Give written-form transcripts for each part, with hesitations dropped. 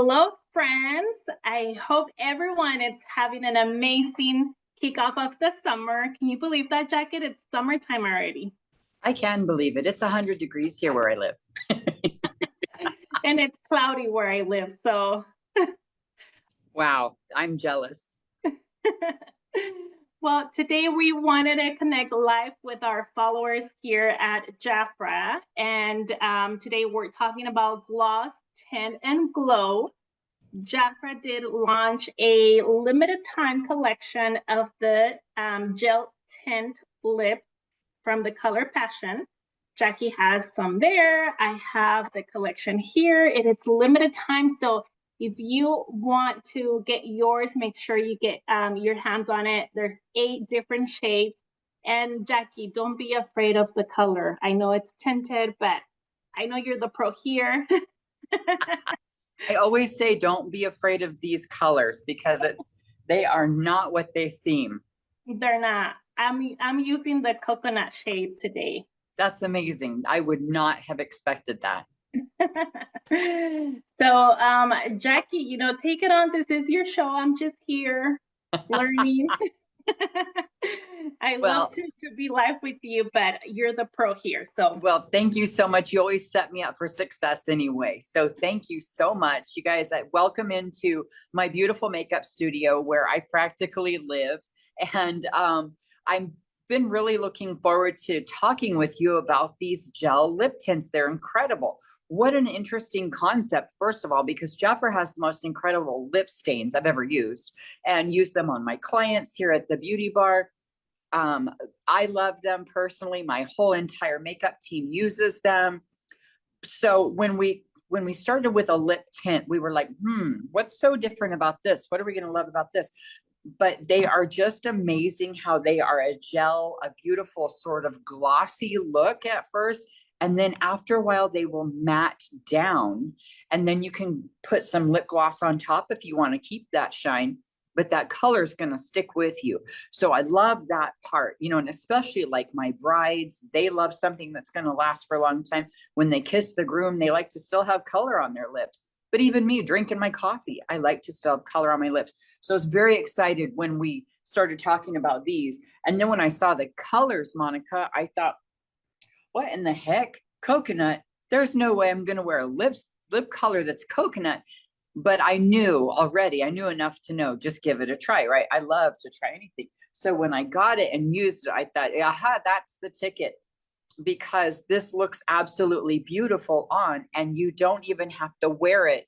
Hello, friends. I hope everyone is having an amazing kickoff of the summer. Can you believe that, Jacket? It's summertime already. I can believe it. It's 100 degrees here where I live. And it's cloudy where I live. So, Wow, I'm jealous. well, today we wanted to connect live with our followers here at JAFRA. And today we're talking about gloss, tint, and glow. JAFRA did launch a limited time collection of the gel tint lip from the color Passion. Jackie has some there. I have the collection here. It is limited time, so if you want to get yours, make sure you get your hands on it. There's 8 different shades. And Jackie, don't be afraid of the color. I know it's tinted, but I know you're the pro here. I always say don't be afraid of these colors because they are not what they seem. They're not. I'm using the coconut shade today. That's amazing. I would not have expected that. So, Jackie, take it on. This is your show. I'm just here learning. I love to be live with you, but you're the pro here. So, well, thank you so much. You always set me up for success anyway. So thank you so much. You guys, welcome into my beautiful makeup studio where I practically live. And I've been really looking forward to talking with you about these gel lip tints. They're incredible. What an interesting concept, first of all, because JAFRA has the most incredible lip stains I've ever used and use them on my clients here at the beauty bar. I love them personally. My whole entire makeup team uses them. So when we started with a lip tint, we were like, what's so different about this? What are we going to love about this? But they are just amazing how they are a gel, a beautiful sort of glossy look at first. And then after a while, they will matte down. And then you can put some lip gloss on top if you want to keep that shine. But that color is going to stick with you. So I love that part, and especially like my brides, they love something that's going to last for a long time. When they kiss the groom, they like to still have color on their lips. But even me drinking my coffee, I like to still have color on my lips. So I was very excited when we started talking about these. And then when I saw the colors, Monica, I thought, what in the heck? Coconut? There's no way I'm going to wear a lip color that's coconut. But I knew enough to know, just give it a try, right? I love to try anything. So when I got it and used it, I thought, aha, that's the ticket, because this looks absolutely beautiful on, and you don't even have to wear it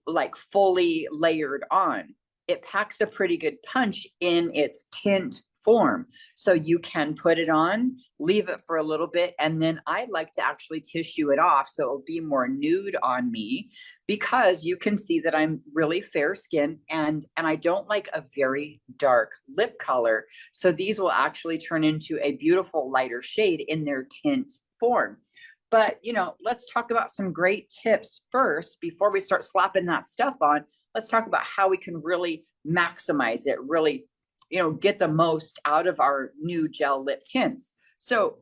like fully layered on. It packs a pretty good punch in its tint form. So you can put it on, leave it for a little bit, and then I like to actually tissue it off so it'll be more nude on me, because you can see that I'm really fair skinned and I don't like a very dark lip color. So these will actually turn into a beautiful lighter shade in their tint form. But, let's talk about some great tips first before we start slapping that stuff on. Let's talk about how we can really maximize it, really get the most out of our new gel lip tints. So,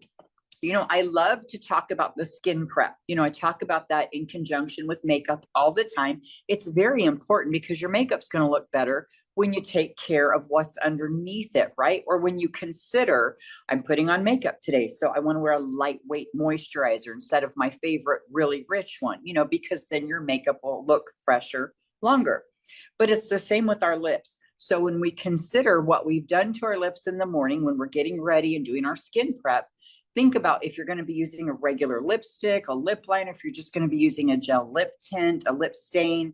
I love to talk about the skin prep. I talk about that in conjunction with makeup all the time. It's very important because your makeup's going to look better when you take care of what's underneath it, right? Or when you consider, I'm putting on makeup today, so I want to wear a lightweight moisturizer instead of my favorite really rich one, because then your makeup will look fresher longer. But it's the same with our lips. So when we consider what we've done to our lips in the morning, when we're getting ready and doing our skin prep, think about if you're going to be using a regular lipstick, a lip liner, if you're just going to be using a gel lip tint, a lip stain,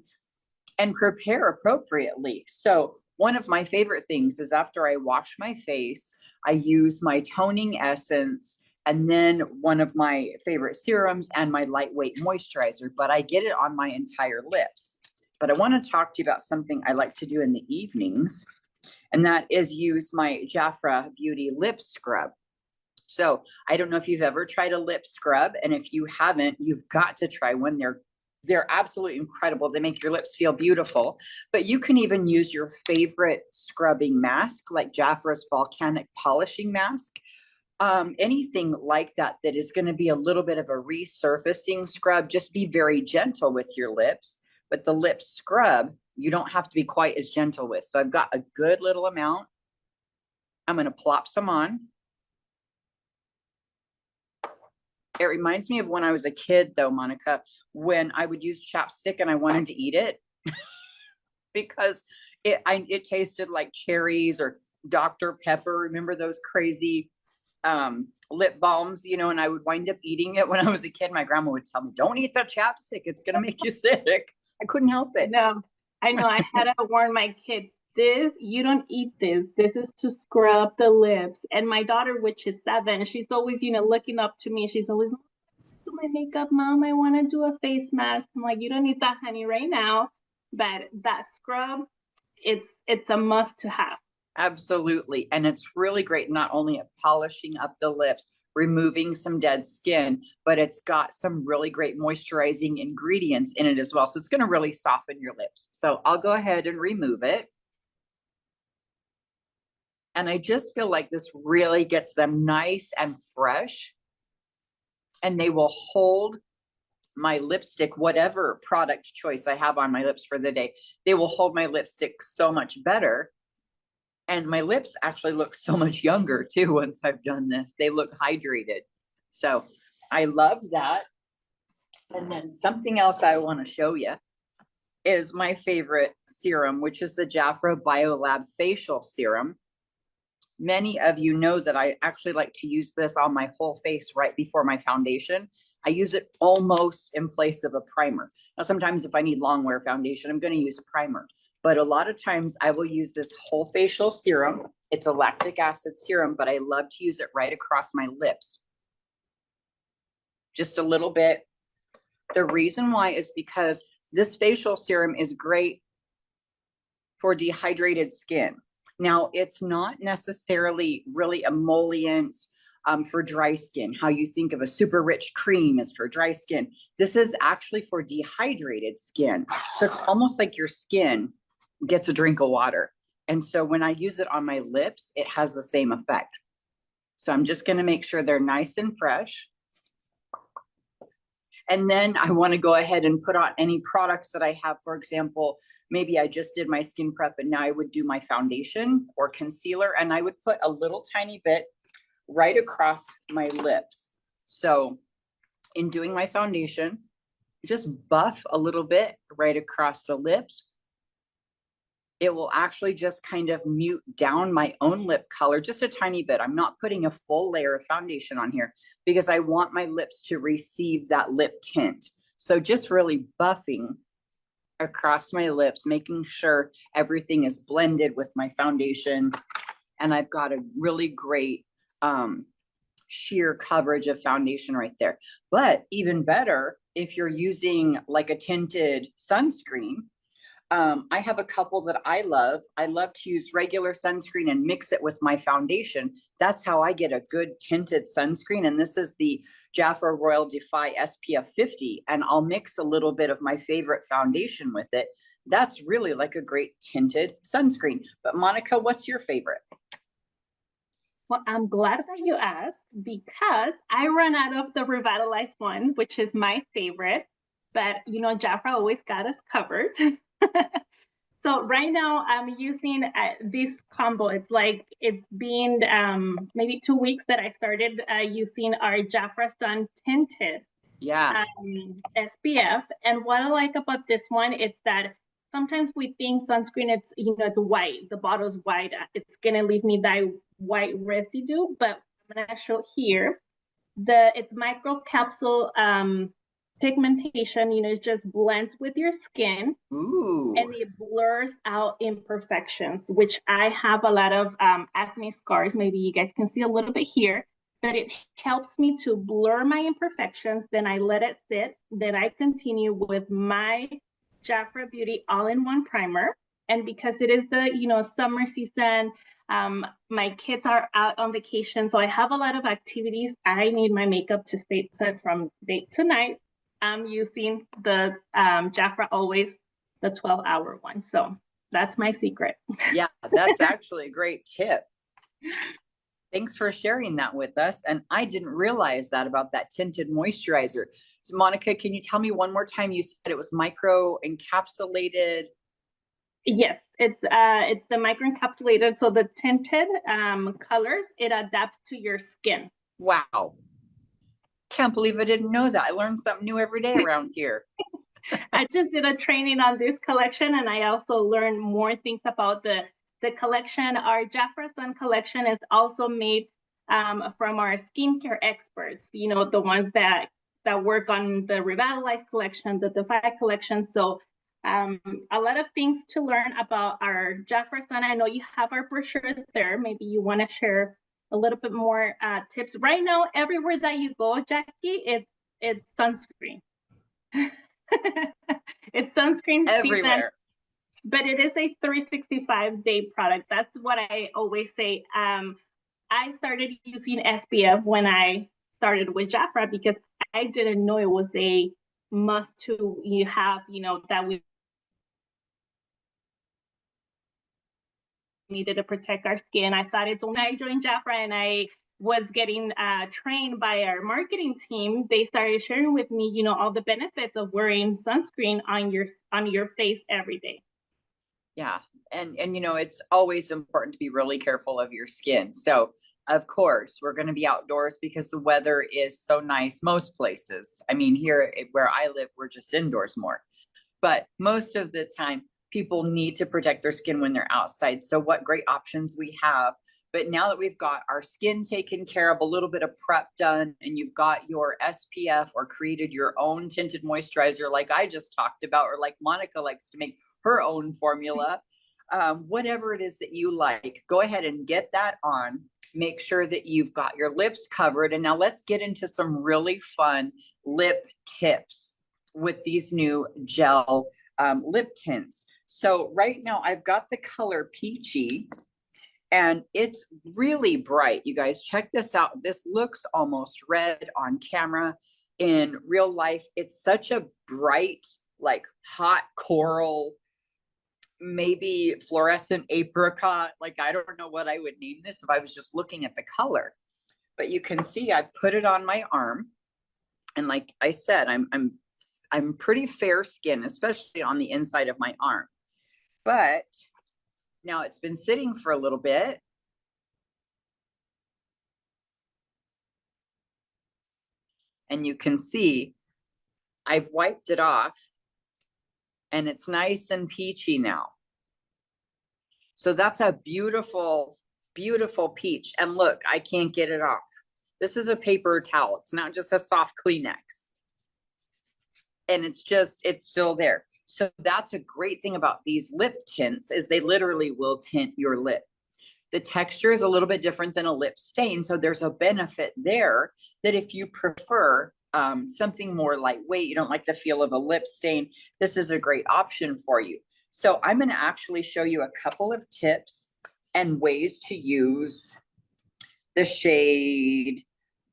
and prepare appropriately. So one of my favorite things is after I wash my face, I use my toning essence and then one of my favorite serums and my lightweight moisturizer, but I get it on my entire lips. But I want to talk to you about something I like to do in the evenings, and that is use my JAFRA Beauty Lip Scrub. So I don't know if you've ever tried a lip scrub, and if you haven't, you've got to try one. They're absolutely incredible. They make your lips feel beautiful, but you can even use your favorite scrubbing mask, like JAFRA's Volcanic Polishing Mask. Anything like that is going to be a little bit of a resurfacing scrub. Just be very gentle with your lips. but the lip scrub, you don't have to be quite as gentle with. So I've got a good little amount. I'm going to plop some on. It reminds me of when I was a kid though, Monica, when I would use chapstick and I wanted to eat it because it tasted like cherries or Dr. Pepper. Remember those crazy lip balms, you know, and I would wind up eating it when I was a kid. My grandma would tell me, don't eat the chapstick. It's going to make you sick. I couldn't help it. No, I know. I had to warn my kids, you don't eat this. This is to scrub the lips. And my daughter, which is 7, she's always, looking up to me. She's always, do my makeup, mom. I want to do a face mask. I'm like, you don't need that, honey, right now. But that scrub, it's a must to have. Absolutely. And it's really great, not only at polishing up the lips, removing some dead skin, but it's got some really great moisturizing ingredients in it as well. So it's going to really soften your lips. So I'll go ahead and remove it. And I just feel like this really gets them nice and fresh. And they will hold my lipstick, whatever product choice I have on my lips for the day, they will hold my lipstick so much better. And my lips actually look so much younger too once I've done this. They look hydrated. So I love that. And then something else I want to show you is my favorite serum, which is the JAFRA BioLab Facial Serum. Many of you know that I actually like to use this on my whole face right before my foundation. I use it almost in place of a primer. Now, sometimes if I need long wear foundation, I'm going to use primer. But a lot of times I will use this whole facial serum. It's a lactic acid serum, but I love to use it right across my lips. Just a little bit. The reason why is because this facial serum is great for dehydrated skin. Now, it's not necessarily really emollient for dry skin. How you think of a super rich cream is for dry skin. This is actually for dehydrated skin. So it's almost like your skin gets a drink of water. And so when I use it on my lips, it has the same effect. So I'm just going to make sure they're nice and fresh. And then I want to go ahead and put on any products that I have. For example, maybe I just did my skin prep and now I would do my foundation or concealer, and I would put a little tiny bit right across my lips. So in doing my foundation, just buff a little bit right across the lips. It will actually just kind of mute down my own lip color just a tiny bit. I'm not putting a full layer of foundation on here because I want my lips to receive that lip tint. So just really buffing across my lips, making sure everything is blended with my foundation. And I've got a really great sheer coverage of foundation right there. But even better, if you're using like a tinted sunscreen, I have a couple that I love. I love to use regular sunscreen and mix it with my foundation. That's how I get a good tinted sunscreen. And this is the JAFRA Royal Defy SPF 50. And I'll mix a little bit of my favorite foundation with it. That's really like a great tinted sunscreen. But Monica, what's your favorite? Well, I'm glad that you asked because I ran out of the Revitalized one, which is my favorite. But JAFRA always got us covered. So right now I'm using this combo. It's been maybe 2 weeks that I started using our JAFRA Sun Tinted SPF. And what I like about this one is that sometimes we think sunscreen, it's white. The bottle's white. It's gonna leave me that white residue. But I'm gonna show here it's micro capsule pigmentation. It just blends with your skin. Ooh. And it blurs out imperfections, which I have a lot of acne scars. Maybe you guys can see a little bit here, but it helps me to blur my imperfections. Then I let it sit. Then I continue with my JAFRA Beauty all-in-one primer. And because it is the summer season, my kids are out on vacation, so I have a lot of activities. I need my makeup to stay put from day to night. I'm using the JAFRA Always, the 12-hour one. So that's my secret. Yeah, that's actually a great tip. Thanks for sharing that with us. And I didn't realize that about that tinted moisturizer. So Monica, can you tell me one more time? You said it was micro encapsulated. Yes, it's the microencapsulated, so the tinted colors, it adapts to your skin. Wow. Can't believe I didn't know that. I learned something new every day around here. I just did a training on this collection, and I also learned more things about the collection. Our JAFRA Sun collection is also made from our skincare experts, you know, the ones that work on the Revitalize collection, the Defy collection. So a lot of things to learn about our JAFRA Sun. I know you have our brochure there. Maybe you want to share a little bit more tips. Right now, everywhere that you go, Jackie, it's sunscreen. It's sunscreen season, Everywhere. but it is a 365-day product. That's what I always say. I started using SPF when I started with JAFRA because I didn't know it was a must to you have, you know, that we needed to protect our skin. I thought it's only I joined JAFRA and I was getting trained by our marketing team. They started sharing with me, you know, all the benefits of wearing sunscreen on your face every day. Yeah. And you know, it's always important to be really careful of your skin. So of course, we're going to be outdoors because the weather is so nice most places. I mean, here where I live, we're just indoors more. But most of the time, people need to protect their skin when they're outside. So what great options we have. But now that we've got our skin taken care of, a little bit of prep done, and you've got your SPF or created your own tinted moisturizer, like I just talked about, or like Monica likes to make her own formula, whatever it is that you like, go ahead and get that on. Make sure that you've got your lips covered. And now let's get into some really fun lip tips with these new gel lip tints. So right now I've got the color Peachy and it's really bright. You guys check this out. This looks almost red on camera. In real life, it's such a bright, like hot coral, maybe fluorescent apricot. Like, I don't know what I would name this if I was just looking at the color. But you can see I put it on my arm. And like I said, I'm pretty fair skin, especially on the inside of my arm. But now it's been sitting for a little bit. And you can see I've wiped it off and it's nice and peachy now. So that's a beautiful, beautiful peach. And look, I can't get it off. This is a paper towel. It's not just a soft Kleenex. And it's still there. So that's a great thing about these lip tints is they literally will tint your lip. The texture is a little bit different than a lip stain. So there's a benefit there that if you prefer something more lightweight, you don't like the feel of a lip stain, this is a great option for you. So I'm going to actually show you a couple of tips and ways to use the shade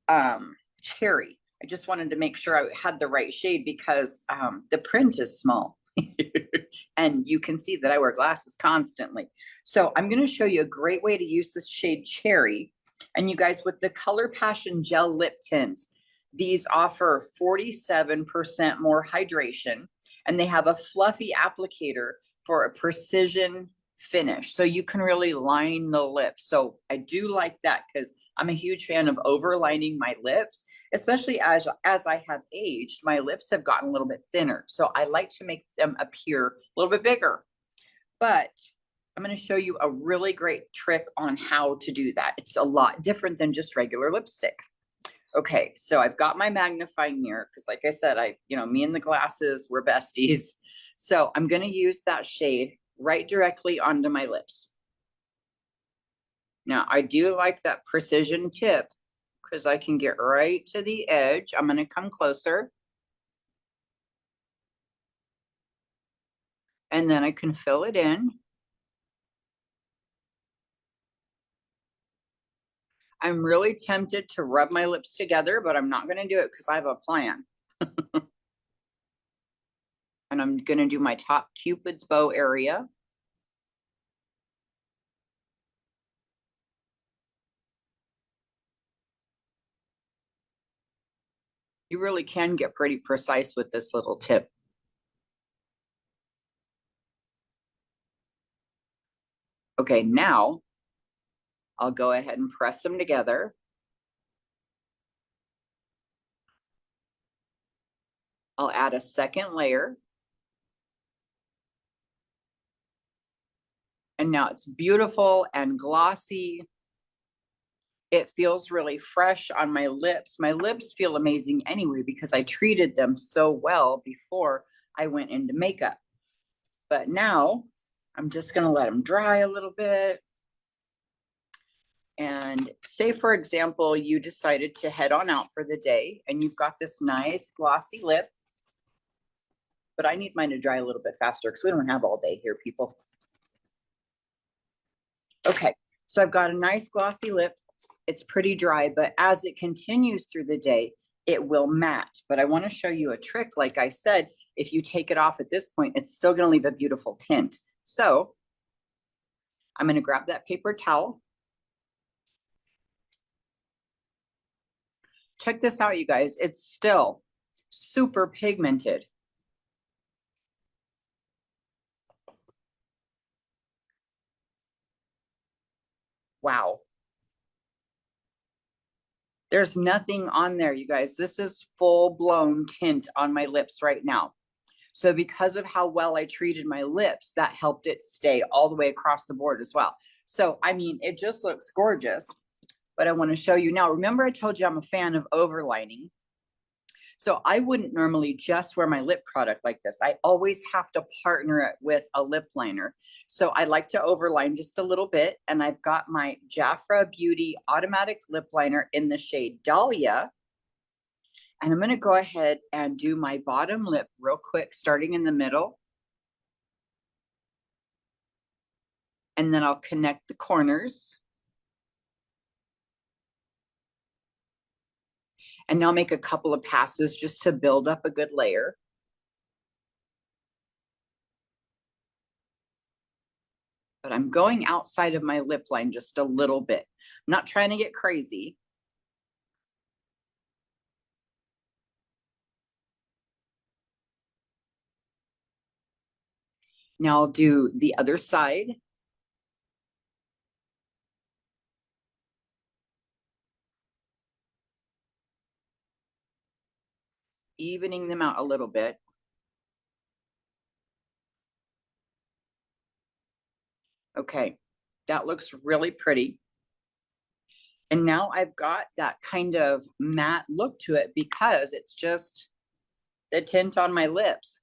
Cherry. I just wanted to make sure I had the right shade because the print is small. And you can see that I wear glasses constantly. So I'm going to show you a great way to use this shade Cherry. And you guys, with the Color Passion Gel Lip Tint, these offer 47% more hydration. And they have a fluffy applicator for a precision finish. So you can really line the lips. So I do like that because I'm a huge fan of overlining my lips, especially as I have aged, my lips have gotten a little bit thinner. So I like to make them appear a little bit bigger. But I'm going to show you a really great trick on how to do that. It's a lot different than just regular lipstick. Okay, so I've got my magnifying mirror because like I said, me and the glasses, we're besties. So I'm going to use that shade right directly onto my lips. Now, I do like that precision tip because I can get right to the edge. I'm going to come closer. And then I can fill it in. I'm really tempted to rub my lips together, but I'm not going to do it because I have a plan. And I'm going to do my top Cupid's bow area. You really can get pretty precise with this little tip. Okay, now I'll go ahead and press them together. I'll add a second layer. And now it's beautiful and glossy. It feels really fresh on my lips. My lips feel amazing anyway because I treated them so well before I went into makeup. But now I'm just going to let them dry a little bit. And say, for example, you decided to head on out for the day and you've got this nice glossy lip. But I need mine to dry a little bit faster because we don't have all day here, people. Okay, so I've got a nice glossy lip. It's pretty dry, but as it continues through the day, it will matte. But I want to show you a trick. Like I said, if you take it off at this point, it's still going to leave a beautiful tint. So I'm going to grab that paper towel. Check this out, you guys. It's still super pigmented. Wow. There's nothing on there, you guys. This is full-blown tint on my lips right now. So because of how well I treated my lips, that helped it stay all the way across the board as well. So, I mean, it just looks gorgeous. But I want to show you now. Remember I told you I'm a fan of overlining. So I wouldn't normally just wear my lip product like this. I always have to partner it with a lip liner. So I like to overline just a little bit. And I've got my JAFRA Beauty Automatic Lip Liner in the shade Dahlia. And I'm going to go ahead and do my bottom lip real quick, starting in the middle. And then I'll connect the corners. And now make a couple of passes just to build up a good layer. But I'm going outside of my lip line just a little bit. I'm not trying to get crazy. Now I'll do the other side. Evening them out a little bit. Okay, that looks really pretty. And now I've got that kind of matte look to it because it's just the tint on my lips.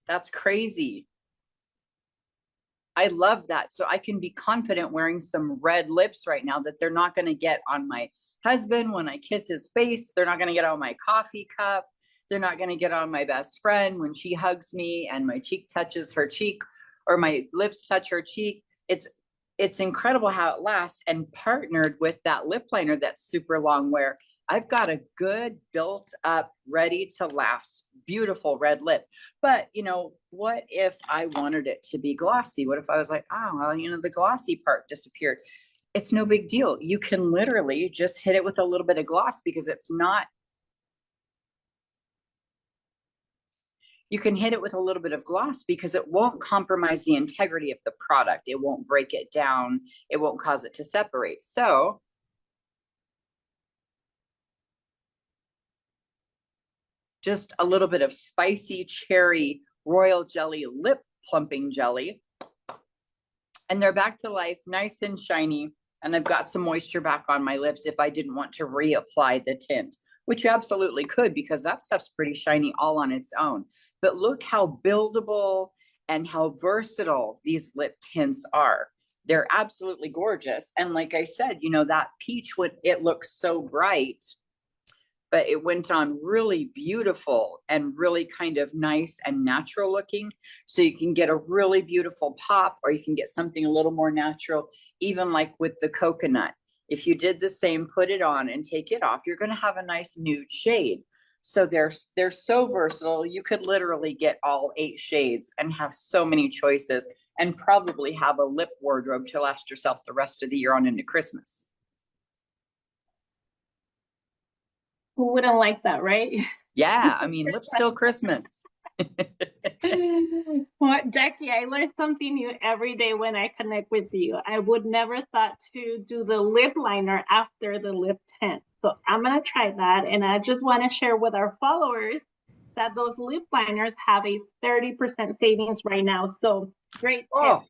That's crazy. I love that. So I can be confident wearing some red lips right now that they're not going to get on my husband when I kiss his face. They're not going to get on my coffee cup. They're not going to get on my best friend when she hugs me and my cheek touches her cheek or my lips touch her cheek. It's incredible how it lasts, and partnered with that lip liner that's super long wear, I've got a good built up, ready to last, beautiful red lip. But you know, what if I wanted it to be glossy? What if I was like, oh, well, you know, the glossy part disappeared? It's no big deal. You can literally just hit it with a little bit of gloss because it's not. You can hit it with a little bit of gloss because it won't compromise the integrity of the product. It won't break it down. It won't cause it to separate. So just a little bit of spicy cherry royal jelly lip plumping jelly. And they're back to life, nice and shiny. And I've got some moisture back on my lips if I didn't want to reapply the tint, which you absolutely could because that stuff's pretty shiny all on its own. But look how buildable and how versatile these lip tints are. They're absolutely gorgeous. And like I said, you know, that peach, it looks so bright, but it went on really beautiful and really kind of nice and natural looking. So you can get a really beautiful pop, or you can get something a little more natural, even like with the coconut. If you did the same, put it on and take it off, you're going to have a nice nude shade. So they're so versatile. You could literally get all 8 shades and have so many choices, and probably have a lip wardrobe to last yourself the rest of the year on into Christmas. Who wouldn't like that, right? Yeah, I mean, lips till Christmas. Well, Jackie, I learn something new every day when I connect with you. I would never thought to do the lip liner after the lip tint. So I'm gonna try that. And I just want to share with our followers that those lip liners have a 30% savings right now. So great tip. Oh,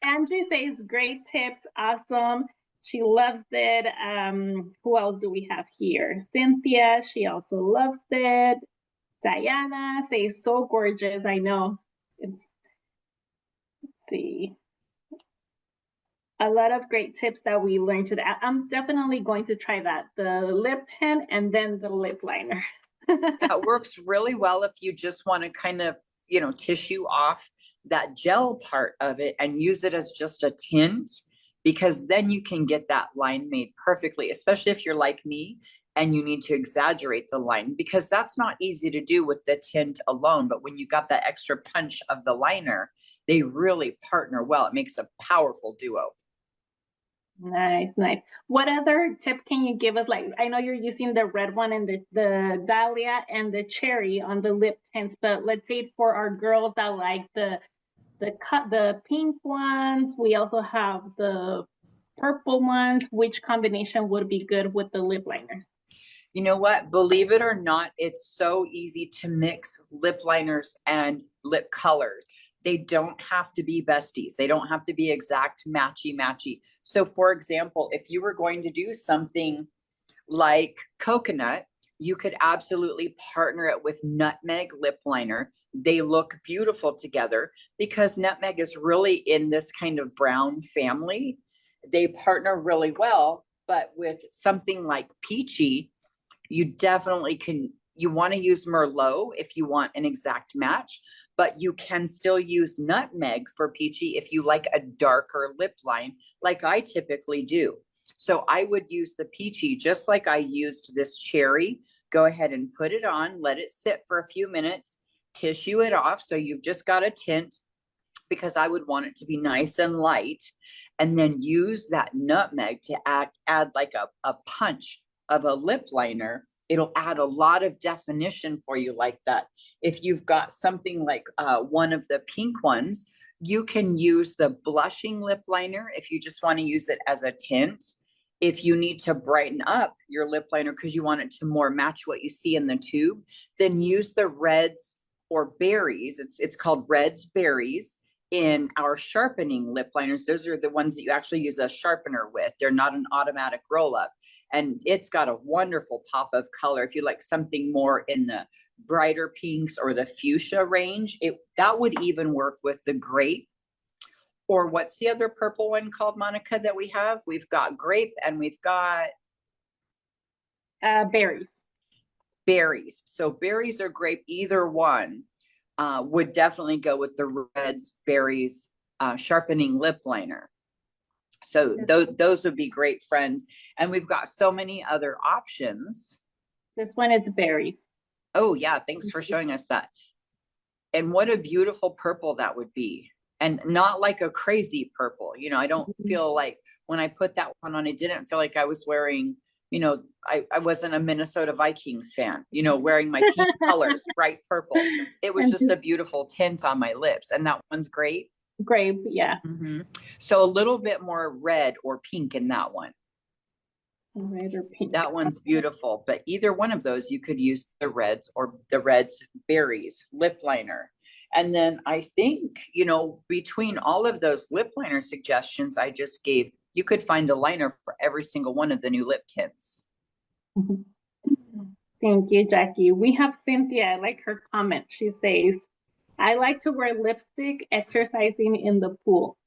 Angie says great tips, awesome. She loves it. Who else do we have here? Cynthia, she also loves it. Diana says so gorgeous. I know. It's the a lot of great tips that we learned today. I'm definitely going to try that. The lip tint and then the lip liner. yeah, it works really well if you just want to kind of, tissue off that gel part of it and use it as just a tint, because then you can get that line made perfectly, especially if you're like me and you need to exaggerate the line, because that's not easy to do with the tint alone. But when you got that extra punch of the liner, they really partner well. It makes a powerful duo. Nice, nice. What other tip can you give us? Like, I know you're using the red one and the dahlia and the cherry on the lip tints, but let's say for our girls that like the pink ones, we also have the purple ones. Which combination would be good with the lip liners? You know what? Believe it or not, it's so easy to mix lip liners and lip colors. They don't have to be besties. They don't have to be exact matchy matchy. So for example, if you were going to do something like coconut, you could absolutely partner it with nutmeg lip liner. They look beautiful together because nutmeg is really in this kind of brown family. They partner really well, but with something like peachy, you definitely can. You want to use Merlot if you want an exact match, but you can still use nutmeg for peachy if you like a darker lip line, like I typically do. So I would use the peachy just like I used this cherry. Go ahead and put it on, let it sit for a few minutes, tissue it off. So you've just got a tint, because I would want it to be nice and light. And then use that nutmeg to add like a punch of a lip liner. It'll add a lot of definition for you like that. If you've got something like one of the pink ones, you can use the blushing lip liner if you just want to use it as a tint. If you need to brighten up your lip liner because you want it to more match what you see in the tube, then use the reds or berries. It's called reds berries in our sharpening lip liners. Those are the ones that you actually use a sharpener with. They're not an automatic roll up. And it's got a wonderful pop of color. If you like something more in the brighter pinks or the fuchsia range, that would even work with the grape. Or what's the other purple one called, Monica, that we have? We've got grape and we've got Berries. berries. So berries or grape, either one would definitely go with the reds berries sharpening lip liner. So those would be great friends. And we've got so many other options. This one is berries. Oh yeah, thanks for showing us that. And what a beautiful purple that would be. And not like a crazy purple. I don't feel like when I put that one on, it didn't feel like I was wearing, I wasn't a Minnesota Vikings fan, wearing my team colors, bright purple. It was just a beautiful tint on my lips. And that one's great. Grape, yeah. Mm-hmm. So a little bit more red or pink in that one. Red or pink. That one's beautiful, but either one of those, you could use the reds or the reds berries lip liner. And then I think, between all of those lip liner suggestions I just gave, you could find a liner for every single one of the new lip tints. Thank you, Jackie. We have Cynthia. I like her comment. She says, I like to wear lipstick exercising in the pool.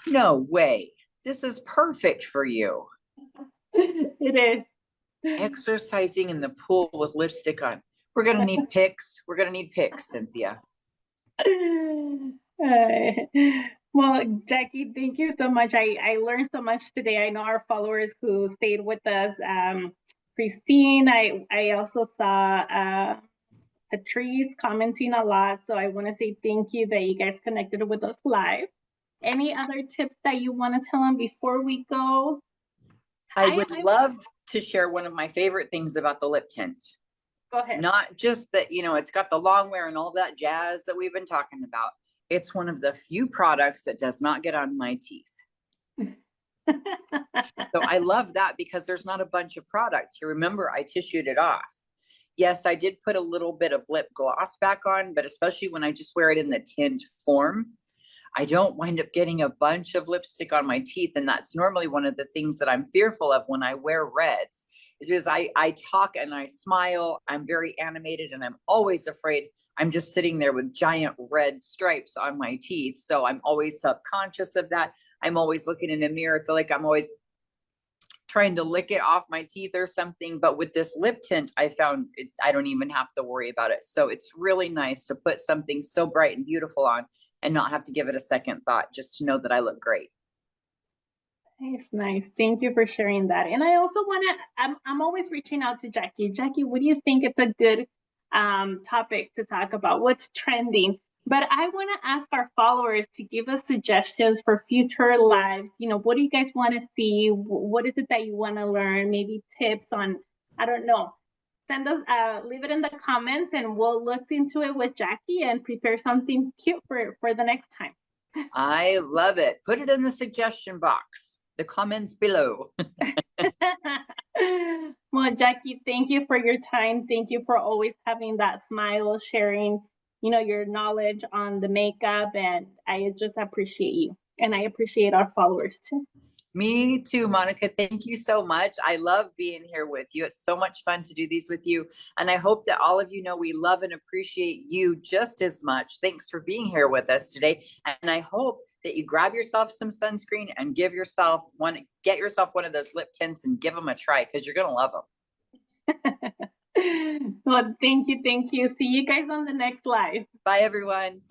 No way. This is perfect for you. It is. Exercising in the pool with lipstick on. We're going to need pics. We're going to need pics, Cynthia. Well, Jackie, thank you so much. I learned so much today. I know our followers who stayed with us. Christine, I also saw Patrice commenting a lot. So I want to say thank you that you guys connected with us live. Any other tips that you want to tell them before we go? I would love to share one of my favorite things about the lip tint. Go ahead. Not just that, you know, it's got the long wear and all that jazz that we've been talking about. It's one of the few products that does not get on my teeth. So I love that because there's not a bunch of product. You remember I tissued it off. Yes, I did put a little bit of lip gloss back on, but especially when I just wear it in the tint form, I don't wind up getting a bunch of lipstick on my teeth. And that's normally one of the things that I'm fearful of when I wear reds. It is I talk and I smile. I'm very animated and I'm always afraid I'm just sitting there with giant red stripes on my teeth. So I'm always subconscious of that. I'm always looking in the mirror. I feel like I'm always trying to lick it off my teeth or something. But with this lip tint, I found I don't even have to worry about it. So it's really nice to put something so bright and beautiful on and not have to give it a second thought, just to know that I look great. Nice, nice. Thank you for sharing that. And I also want to, I'm always reaching out to Jackie. Jackie, what do you think it's a good topic to talk about? What's trending? But I want to ask our followers to give us suggestions for future lives. You know, what do you guys want to see? What is it that you want to learn? Maybe tips on, I don't know. Send us, leave it in the comments and we'll look into it with Jackie and prepare something cute for the next time. I love it. Put it in the suggestion box, the comments below. Well, Jackie, thank you for your time. Thank you for always having that smile, sharing, you know, your knowledge on the makeup. And I just appreciate you. And I appreciate our followers too. Me too, Monica. Thank you so much. I love being here with you. It's so much fun to do these with you. And I hope that all of you know we love and appreciate you just as much. Thanks for being here with us today. And I hope that you grab yourself some sunscreen and get yourself one of those lip tints and give them a try because you're going to love them. Well, thank you. Thank you. See you guys on the next live. Bye, everyone.